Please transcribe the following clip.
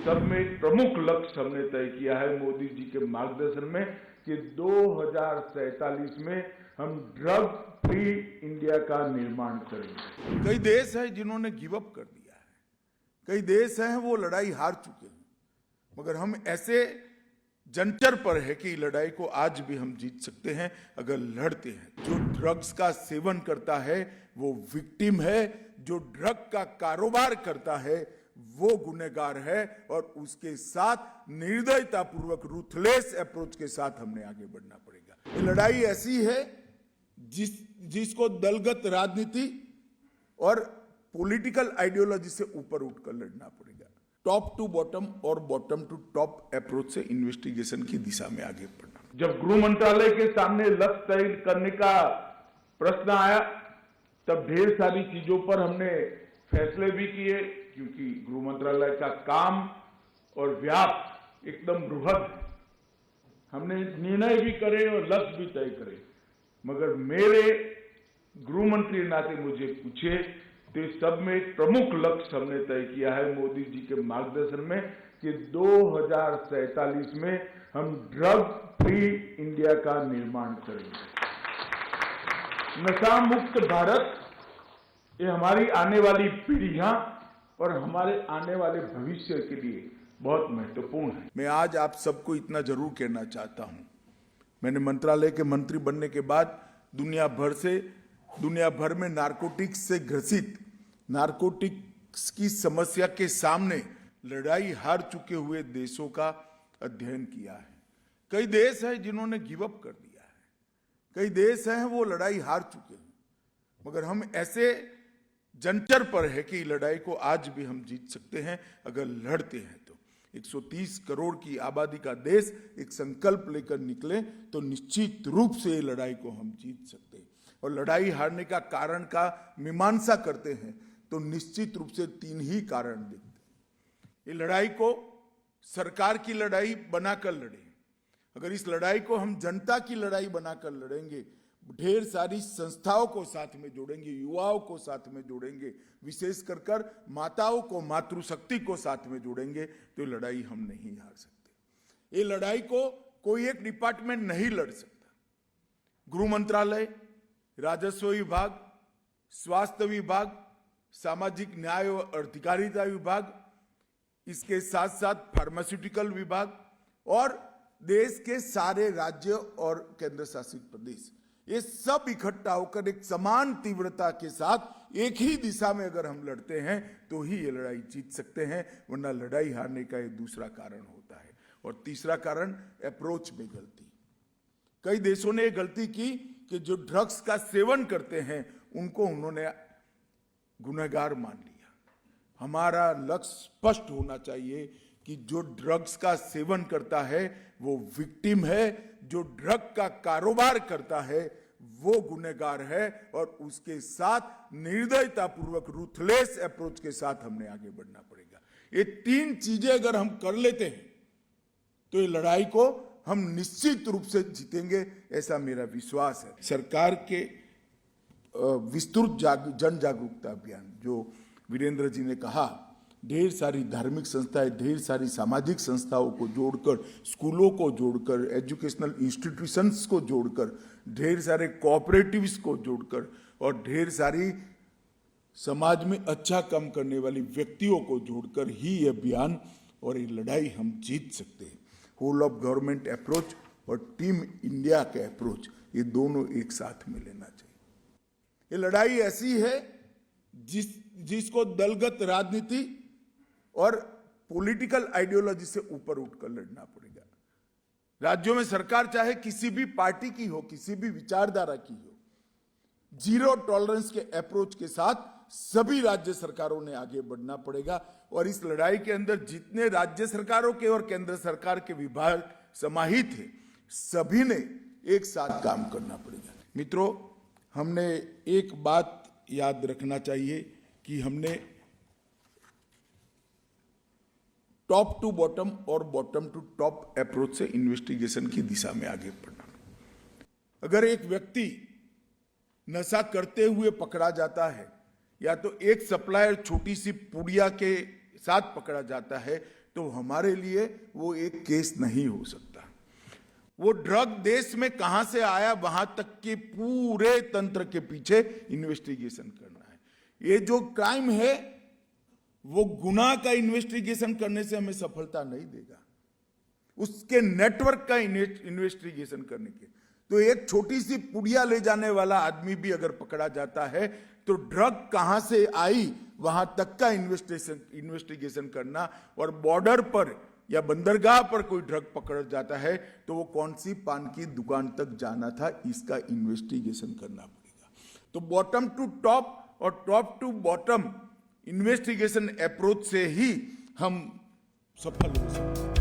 सब में एक प्रमुख लक्ष्य हमने तय किया है मोदी जी के मार्गदर्शन में कि 2047 में हम ड्रग फ्री इंडिया का निर्माण करेंगे। कई देश हैं जिन्होंने गिव अप कर दिया है, कई देश हैं वो लड़ाई हार चुके हैं, मगर हम ऐसे जंतर पर है कि लड़ाई को आज भी हम जीत सकते हैं अगर लड़ते हैं। जो ड्रग्स का सेवन करता है वो विक्टिम है, जो ड्रग का कारोबार करता है वो गुनहगार है, और उसके साथ निर्दयता पूर्वक रूथलेस अप्रोच के साथ हमने आगे बढ़ना पड़ेगा। ये लड़ाई ऐसी है जिसको दलगत राजनीति और पॉलिटिकल आइडियोलॉजी से ऊपर उठकर लड़ना पड़ेगा। टॉप टू बॉटम और बॉटम टू टॉप अप्रोच से इन्वेस्टिगेशन की दिशा में आगे बढ़ना। जब गृह मंत्रालय के सामने लक्ष्य तय करने का प्रश्न आया तब ढेर सारी चीजों पर हमने फैसले भी किए, क्योंकि गृह मंत्रालय का काम और व्याप एकदम बृहद है। हमने निर्णय भी करे और लक्ष्य भी तय करे, मगर मेरे गृह मंत्री नाते मुझे पूछे तो इस सब में एक प्रमुख लक्ष्य हमने तय किया है मोदी जी के मार्गदर्शन में कि 2047 में हम ड्रग फ्री इंडिया का निर्माण करेंगे। नशा मुक्त भारत, ये हमारी आने वाली पीढ़ियां और हमारे आने वाले भविष्य के लिए बहुत महत्वपूर्ण है। मैं आज आप सबको इतना जरूर कहना चाहता हूं, मैंने मंत्रालय के मंत्री बनने के बाद दुनिया भर में नारकोटिक्स से ग्रसित, नारकोटिक्स की समस्या के सामने लड़ाई हार चुके हुए देशों का अध्ययन किया है। कई देश हैं जिन्होंने गिव अप कर दिया है, कई देश हैं वो लड़ाई हार चुके हैं, मगर हम ऐसे जंतर पर है कि लड़ाई को आज भी हम जीत सकते हैं अगर लड़ते हैं। तो 130 करोड़ की आबादी का देश एक संकल्प लेकर निकले तो निश्चित रूप से लड़ाई को हम जीत सकते हैं। और लड़ाई हारने का कारण का मीमांसा करते हैं तो निश्चित रूप से 3 ही कारण दिखते हैं। ये लड़ाई को सरकार की लड़ाई बनाकर लड़े, अगर इस लड़ाई को हम जनता की लड़ाई बनाकर लड़ेंगे, ढेर सारी संस्थाओं को साथ में जोड़ेंगे, युवाओं को साथ में जोड़ेंगे, विशेष कर माताओं को, मातृशक्ति को साथ में जोड़ेंगे, तो ये लड़ाई हम नहीं हार सकते। ये लड़ाई को कोई एक डिपार्टमेंट नहीं लड़ सकता। गृह मंत्रालय, राजस्व विभाग, स्वास्थ्य विभाग, सामाजिक न्याय और अधिकारिता विभाग, इसके साथ साथ फार्मास्यूटिकल विभाग और देश के सारे राज्य और केंद्र शासित प्रदेश, ये सब इकट्ठा होकर एक समान तीव्रता के साथ एक ही दिशा में अगर हम लड़ते हैं तो ही ये लड़ाई जीत सकते हैं, वरना लड़ाई हारने का ये दूसरा कारण होता है। और तीसरा कारण अप्रोच में गलती। कई देशों ने ये गलती की कि जो ड्रग्स का सेवन करते हैं उनको उन्होंने गुनहगार मान लिया। हमारा लक्ष्य स्पष्ट होना चाहिए कि जो ड्रग्स का सेवन करता है वो विक्टिम है, जो ड्रग का कारोबार करता है वो गुनहगार है, और उसके साथ निर्दयता पूर्वक रूथलेस अप्रोच के साथ हमने आगे बढ़ना पड़ेगा। ये 3 चीजें अगर हम कर लेते हैं तो ये लड़ाई को हम निश्चित रूप से जीतेंगे, ऐसा मेरा विश्वास है। सरकार के विस्तृत जन जागरूकता अभियान जो वीरेंद्र जी ने कहा, ढेर सारी धार्मिक संस्थाएं, ढेर सारी सामाजिक संस्थाओं को जोड़कर, स्कूलों को जोड़कर, एजुकेशनल इंस्टीट्यूशंस को जोड़कर, ढेर सारे कोऑपरेटिव्स को जोड़कर और ढेर सारी समाज में अच्छा काम करने वाली व्यक्तियों को जोड़कर ही ये अभियान और ये लड़ाई हम जीत सकते हैं। होल ऑफ गवर्नमेंट अप्रोच और टीम इंडिया के अप्रोच, ये दोनों एक साथ में लेना चाहिए। ये लड़ाई ऐसी है जिसको दलगत राजनीति और पॉलिटिकल आइडियोलॉजी से ऊपर उठकर लड़ना पड़ेगा। राज्यों में सरकार चाहे किसी भी पार्टी की हो, किसी भी विचारधारा की हो, जीरो टॉलरेंस के अप्रोच के साथ सभी राज्य सरकारों ने आगे बढ़ना पड़ेगा। और इस लड़ाई के अंदर जितने राज्य सरकारों के और केंद्र सरकार के विभाग समाहित हैं, सभी ने एक साथ काम करना पड़ेगा। मित्रों, हमने एक बात याद रखना चाहिए कि हमने टॉप टू बॉटम और बॉटम टू टॉप अप्रोच से इन्वेस्टिगेशन की दिशा में आगे बढ़ना। अगर एक व्यक्ति नशा करते हुए पकड़ा जाता है या तो एक सप्लायर छोटी सी पुड़िया के साथ पकड़ा जाता है तो हमारे लिए वो एक केस नहीं हो सकता। वो ड्रग देश में कहां से आया वहां तक के पूरे तंत्र के पीछे इन्वेस्टिगेशन करना है। ये जो क्राइम है वो गुनाह का इन्वेस्टिगेशन करने से हमें सफलता नहीं देगा, उसके नेटवर्क का इन्वेस्टिगेशन करने के। तो एक छोटी सी पुड़िया ले जाने वाला आदमी भी अगर पकड़ा जाता है तो ड्रग कहां से आई वहां तक का इन्वेस्टिगेशन करना, और बॉर्डर पर या बंदरगाह पर कोई ड्रग पकड़ जाता है तो वो कौन सी पान की दुकान तक जाना था, इसका इन्वेस्टिगेशन करना पड़ेगा। तो बॉटम टू टॉप और top to bottom investigation approach से ही हम सफल हो सकते हैं।